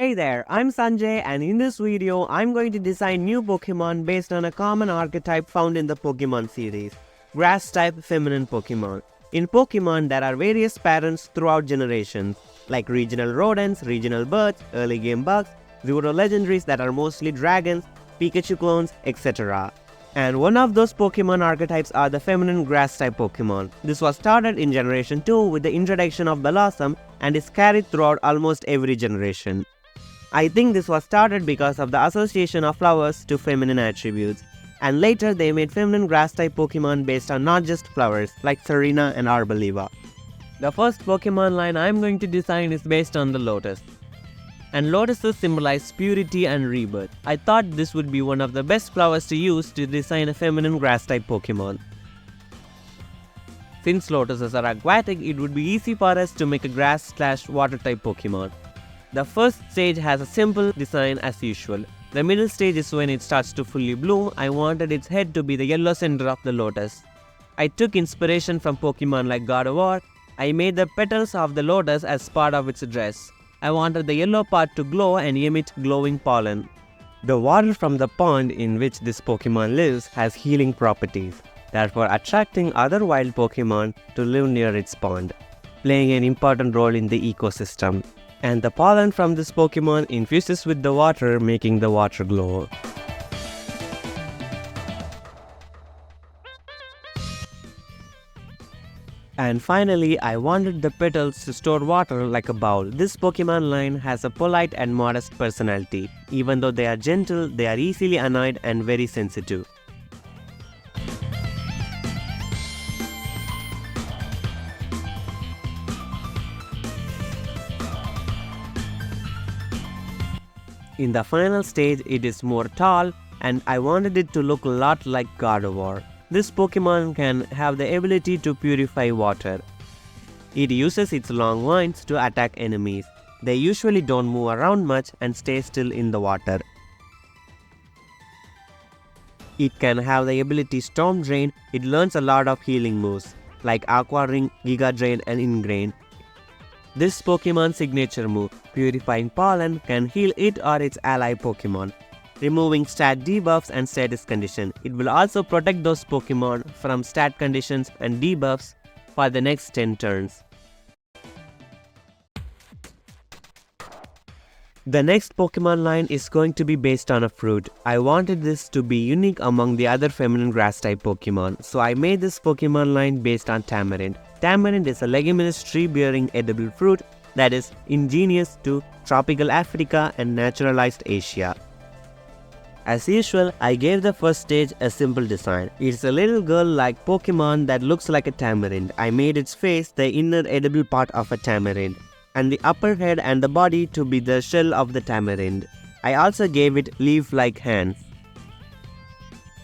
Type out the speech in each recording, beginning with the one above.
Hey there, I'm Sanjay and in this video, I'm going to design new Pokemon based on a common archetype found in the Pokemon series, Grass-type feminine Pokemon. In Pokemon, there are various patterns throughout generations, like regional rodents, regional birds, early game bugs, Zero legendaries that are mostly dragons, Pikachu clones, etc. And one of those Pokemon archetypes are the feminine Grass-type Pokemon. This was started in Generation 2 with the introduction of Blossom and is carried throughout almost every generation. I think this was started because of the association of flowers to feminine attributes, and later they made feminine Grass-type Pokemon based on not just flowers like Serena and Arboliva. The first Pokemon line I am going to design is based on the lotus. And lotuses symbolize purity and rebirth. I thought this would be one of the best flowers to use to design a feminine Grass-type Pokemon. Since lotuses are aquatic, it would be easy for us to make a grass/water-type Pokemon. The first stage has a simple design as usual. The middle stage is when it starts to fully bloom. I wanted its head to be the yellow center of the lotus. I took inspiration from Pokemon like God of War. I made the petals of the lotus as part of its dress. I wanted the yellow part to glow and emit glowing pollen. The water from the pond in which this Pokemon lives has healing properties, therefore attracting other wild Pokemon to live near its pond, playing an important role in the ecosystem. And the pollen from this Pokemon infuses with the water, making the water glow. And finally, I wanted the petals to store water like a bowl. This Pokemon line has a polite and modest personality. Even though they are gentle, they are easily annoyed and very sensitive. In the final stage, it is more tall, and I wanted it to look a lot like God of War. This Pokemon can have the ability to purify water. It uses its long vines to attack enemies. They usually don't move around much and stay still in the water. It can have the ability Storm Drain. It learns a lot of healing moves, like Aqua Ring, Giga Drain and Ingrain. This Pokemon's signature move, Purifying Pollen, can heal it or its ally Pokemon, removing stat debuffs and status condition. It will also protect those Pokemon from stat conditions and debuffs for the next 10 turns. The next Pokemon line is going to be based on a fruit. I wanted this to be unique among the other feminine Grass-type Pokemon, so I made this Pokemon line based on Tamarind. Tamarind is a leguminous tree-bearing edible fruit that is indigenous to tropical Africa and naturalized Asia. As usual, I gave the first stage a simple design. It's a little girl-like Pokemon that looks like a tamarind. I made its face the inner edible part of a tamarind, and the upper head and the body to be the shell of the tamarind. I also gave it leaf-like hands.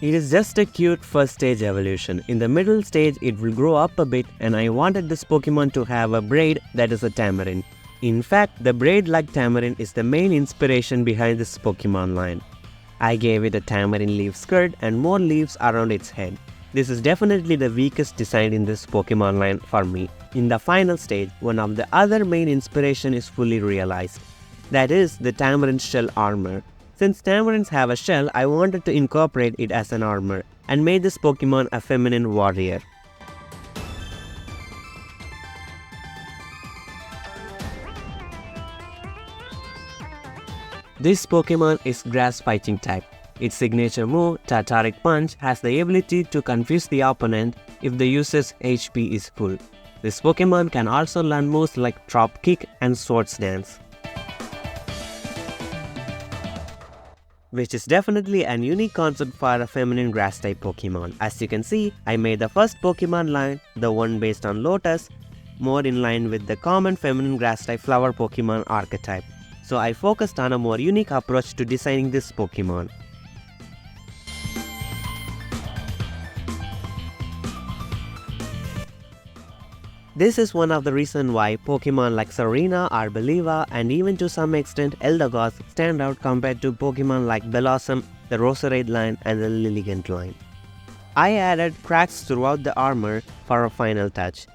It is just a cute first stage evolution. In the middle stage, it will grow up a bit, and I wanted this Pokemon to have a braid that is a tamarind. In fact, the braid-like tamarind is the main inspiration behind this Pokemon line. I gave it a tamarind leaf skirt and more leaves around its head. This is definitely the weakest design in this Pokemon line for me. In the final stage, one of the other main inspiration is fully realized. That is the tamarind shell armor. Since tamarinds have a shell, I wanted to incorporate it as an armor and made this Pokemon a feminine warrior. This Pokemon is Grass Fighting type. Its signature move, Tartaric Punch, has the ability to confuse the opponent if the user's HP is full. This Pokemon can also learn moves like Drop Kick and Swords Dance, which is definitely an unique concept for a feminine Grass-type Pokemon. As you can see, I made the first Pokemon line, the one based on Lotus, more in line with the common feminine Grass-type flower Pokemon archetype. So I focused on a more unique approach to designing this Pokemon. This is one of the reasons why Pokemon like Serena, Arboliva, and even to some extent Eldegoss stand out compared to Pokemon like Blossom, the Roserade line, and the Lilligant line. I added cracks throughout the armor for a final touch.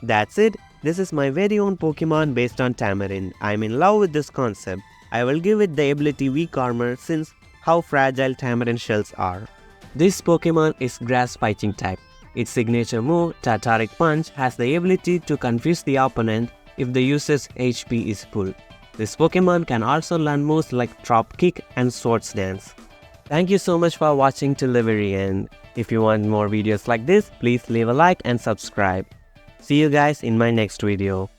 That's it. This is my very own Pokemon based on Tamarind. I'm in love with this concept. I will give it the ability Weak Armor since how fragile Tamarin shells are. This Pokemon is Grass Fighting type. Its signature move, Tartaric Punch, has the ability to confuse the opponent if the user's HP is full. This Pokemon can also learn moves like Drop Kick and Swords Dance. Thank you so much for watching till the very end. If you want more videos like this, please leave a like and subscribe. See you guys in my next video.